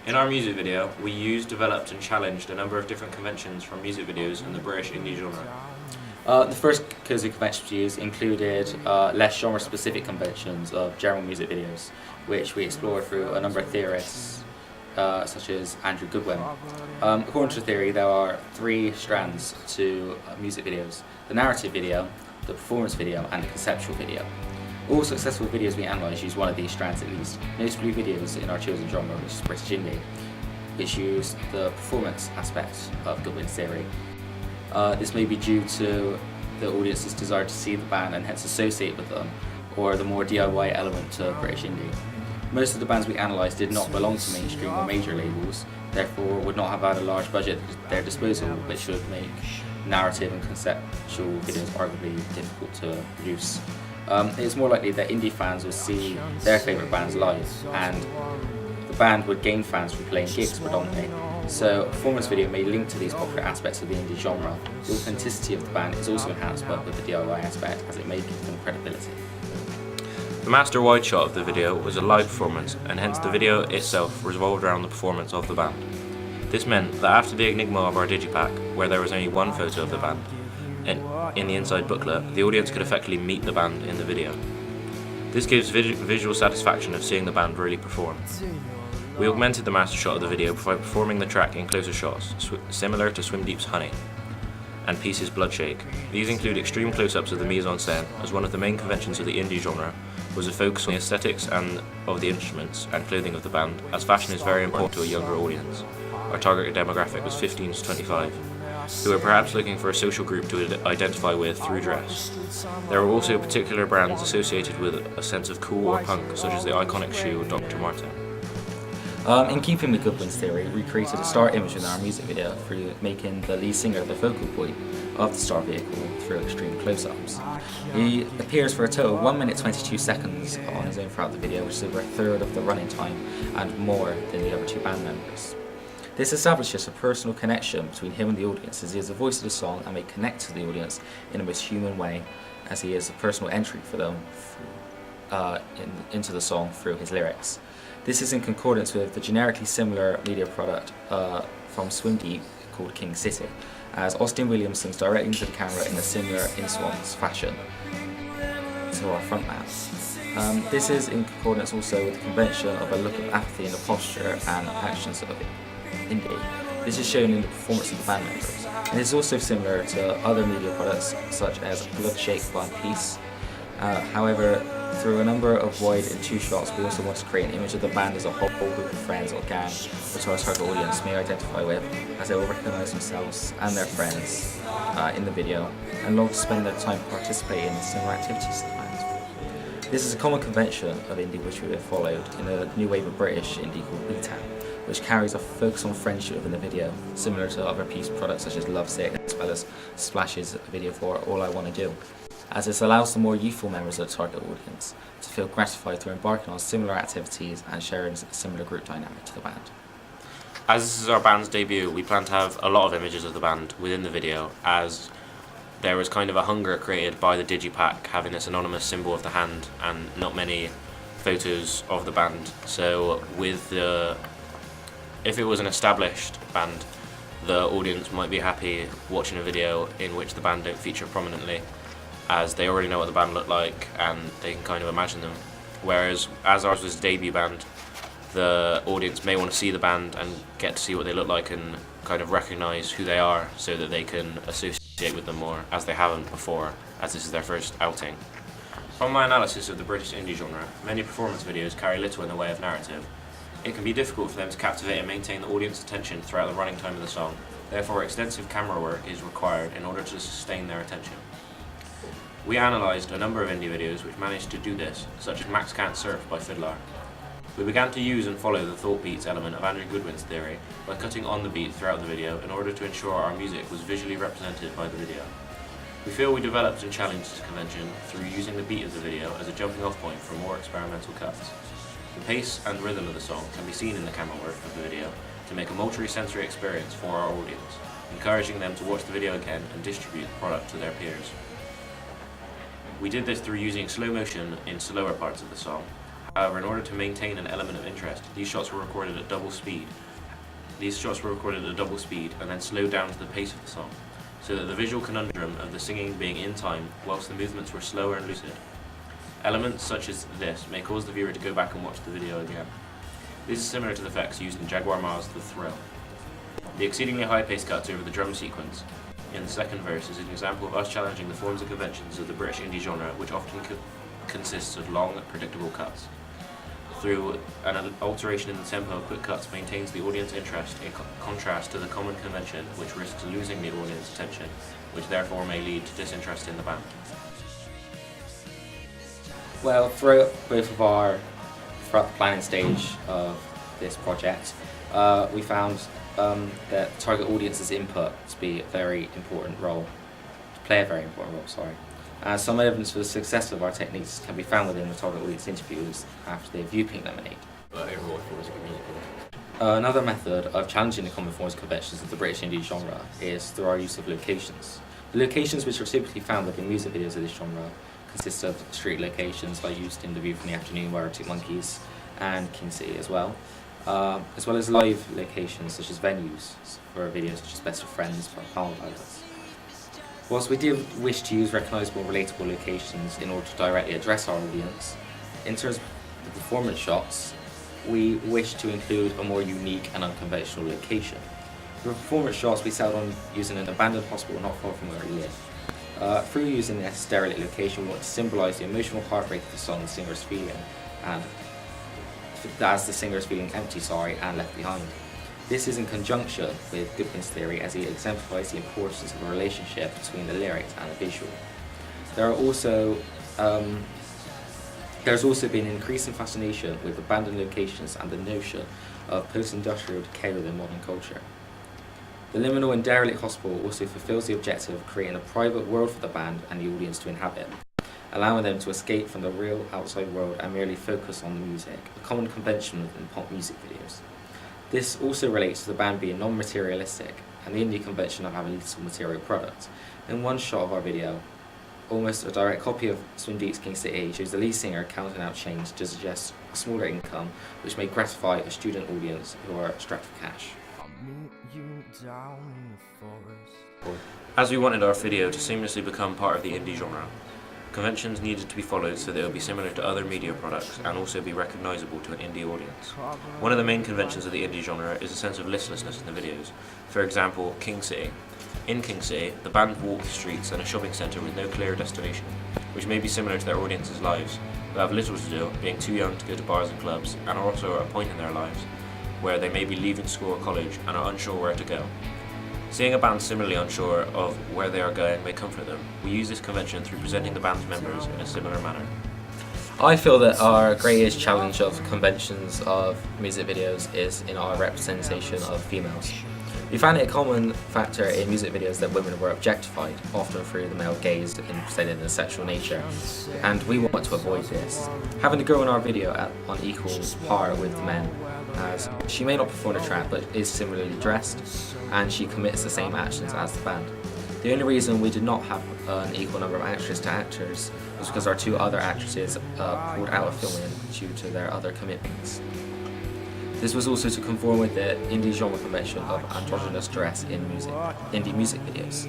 In our music video, we used, developed and challenged a number of different conventions from music videos in the British indie genre. The first cozy conventions we used included less genre-specific conventions of general music videos, which we explored through a number of theorists, such as Andrew Goodwin. According to the theory, there are three strands to music videos: the narrative video, the performance video, and the conceptual video. All successful videos we analysed use one of these strands at least, notably videos in our chosen genre, which is British indie, which use the performance aspect of Goodwin's theory. This may be due to the audience's desire to see the band and hence associate with them, or the more DIY element to British indie. Most of the bands we analysed did not belong to mainstream or major labels, therefore would not have had a large budget at their disposal, which would make narrative and conceptual videos arguably difficult to produce. It's more likely that indie fans will see their favourite bands live, and the band would gain fans from playing gigs predominantly. So a performance video may link to these popular aspects of the indie genre. The authenticity of the band is also enhanced with the DIY aspect, as it may give them credibility. The master wide shot of the video was a live performance, and hence the video itself revolved around the performance of the band. This meant that after the enigma of our digipack, where there was only one photo of the band, in the inside booklet, the audience could effectively meet the band in the video. This gives visual satisfaction of seeing the band really perform. We augmented the master shot of the video by performing the track in closer shots, similar to Swim Deep's Honey and Peace's Bloodshake. These include extreme close-ups of the mise-en-scène, as one of the main conventions of the indie genre was a focus on the aesthetics and of the instruments and clothing of the band, as fashion is very important to a younger audience. Our target demographic was 15 to 25, who are perhaps looking for a social group to identify with through dress. There are also particular brands associated with a sense of cool or punk, such as the iconic shoe of Dr. Martin. In keeping with Goodwin's theory, we created a star image in our music video through making the lead singer the focal point of the star vehicle through extreme close-ups. He appears for a total of 1 minute 22 seconds on his own throughout the video, which is over a third of the running time and more than the other two band members. This establishes a personal connection between him and the audience, as he is the voice of the song and may connect to the audience in a most human way, as he is a personal entry for them into the song through his lyrics. This is in concordance with the generically similar media product from Swim Deep called King City, as Austin Williams sings directly into the camera in a similar in-songs fashion to our frontman. This is in concordance also with the convention of a look of apathy in the posture and actions of indie. This is shown in the performance of the band members, and it is also similar to other media products such as Bloodshake by Peace. However, through a number of wide and two shots, we also want to create an image of the band as a whole group of friends or gang, which our target audience may identify with, as they will recognise themselves and their friends in the video, and long to spend their time participating in similar activities to the band. This is a common convention of indie which we have followed in a new wave of British indie called B-Town, which carries a focus on friendship in the video, similar to other Peace products such as Lovesick, as well as Splash's video for All I Wanna Do, as this allows the more youthful members of the target audience to feel gratified through embarking on similar activities and sharing a similar group dynamic to the band. As this is our band's debut, we plan to have a lot of images of the band within the video, as there was kind of a hunger created by the digipack having this anonymous symbol of the hand and not many photos of the band. So if it was an established band, the audience might be happy watching a video in which the band don't feature prominently, as they already know what the band look like and they can kind of imagine them. Whereas as ours was a debut band, the audience may want to see the band and get to see what they look like and kind of recognise who they are, so that they can associate with them more, as they haven't before, as this is their first outing. From my analysis of the British indie genre, many performance videos carry little in the way of narrative. It can be difficult for them to captivate and maintain the audience attention throughout the running time of the song, therefore extensive camera work is required in order to sustain their attention. We analysed a number of indie videos which managed to do this, such as Max Can't Surf by Fiddler. We began to use and follow the thought beats element of Andrew Goodwin's theory by cutting on the beat throughout the video in order to ensure our music was visually represented by the video. We feel we developed and challenged this convention through using the beat of the video as a jumping off point for more experimental cuts. The pace and rhythm of the song can be seen in the camera work of the video to make a multi-sensory experience for our audience, encouraging them to watch the video again and distribute the product to their peers. We did this through using slow motion in slower parts of the song. However, in order to maintain an element of interest, these shots were recorded at double speed. And then slowed down to the pace of the song, so that the visual conundrum of the singing being in time whilst the movements were slower and lucid. Elements such as this may cause the viewer to go back and watch the video again. This is similar to the effects used in Jaguar Mars' The Thrill. The exceedingly high-paced cuts over the drum sequence in the second verse is an example of us challenging the forms and conventions of the British indie genre, which often consists of long, predictable cuts. Through an alteration in the tempo of quick cuts maintains the audience interest in contrast to the common convention, which risks losing the audience attention, which therefore may lead to disinterest in the band. Well, throughout the planning stage of this project, we found that target audience's input to play a very important role. Some evidence for the success of our techniques can be found within the target audience interviews after they view Pink Lemonade. Another method of challenging the common forms and conventions of the British indie genre is through our use of locations. The locations which are typically found within music videos of this genre consist of street locations like used in The View from the Afternoon by Arctic Monkeys and King City as well as live locations such as venues for videos such as Best of Friends by Palm Pilots. Whilst we do wish to use recognisable and relatable locations in order to directly address our audience, in terms of the performance shots, we wish to include a more unique and unconventional location. For performance shots, we settled on using an abandoned hospital not far from where we live. Through using this derelict location, we want to symbolise the emotional heartbreak of the song the singer is feeling, and as the singer is feeling empty, and left behind. This is in conjunction with Goodwin's theory, as he exemplifies the importance of a relationship between the lyrics and the visual. There's also been an increasing fascination with abandoned locations and the notion of post-industrial decay within modern culture. The liminal and derelict hospital also fulfills the objective of creating a private world for the band and the audience to inhabit, allowing them to escape from the real outside world and merely focus on the music, a common convention in pop music videos. This also relates to the band being non-materialistic and the indie convention of having little material product. In one shot of our video, almost a direct copy of Swin Deep's King City shows the lead singer counting out change to suggest a smaller income which may gratify a student audience who are strapped for cash. As we wanted our video to seamlessly become part of the indie genre, conventions needed to be followed so that it would be similar to other media products and also be recognisable to an indie audience. One of the main conventions of the indie genre is a sense of listlessness in the videos. For example, King City. In King City, the band walk the streets and a shopping centre with no clear destination, which may be similar to their audience's lives, who have little to do, being too young to go to bars and clubs, and are also at a point in their lives where they may be leaving school or college and are unsure where to go. Seeing a band similarly unsure of where they are going may comfort them. We use this convention through presenting the band's members in a similar manner. I feel that our greatest challenge of conventions of music videos is in our representation of females. We found it a common factor in music videos that women were objectified, often through the male gaze in presenting their sexual nature, and we want to avoid this. Having the girl in our video on equal par with the men, as she may not perform a track but is similarly dressed, and she commits the same actions as the band. The only reason we did not have an equal number of actresses to actors was because our two other actresses pulled out of filming due to their other commitments. This was also to conform with the indie genre convention of androgynous dress in indie music videos.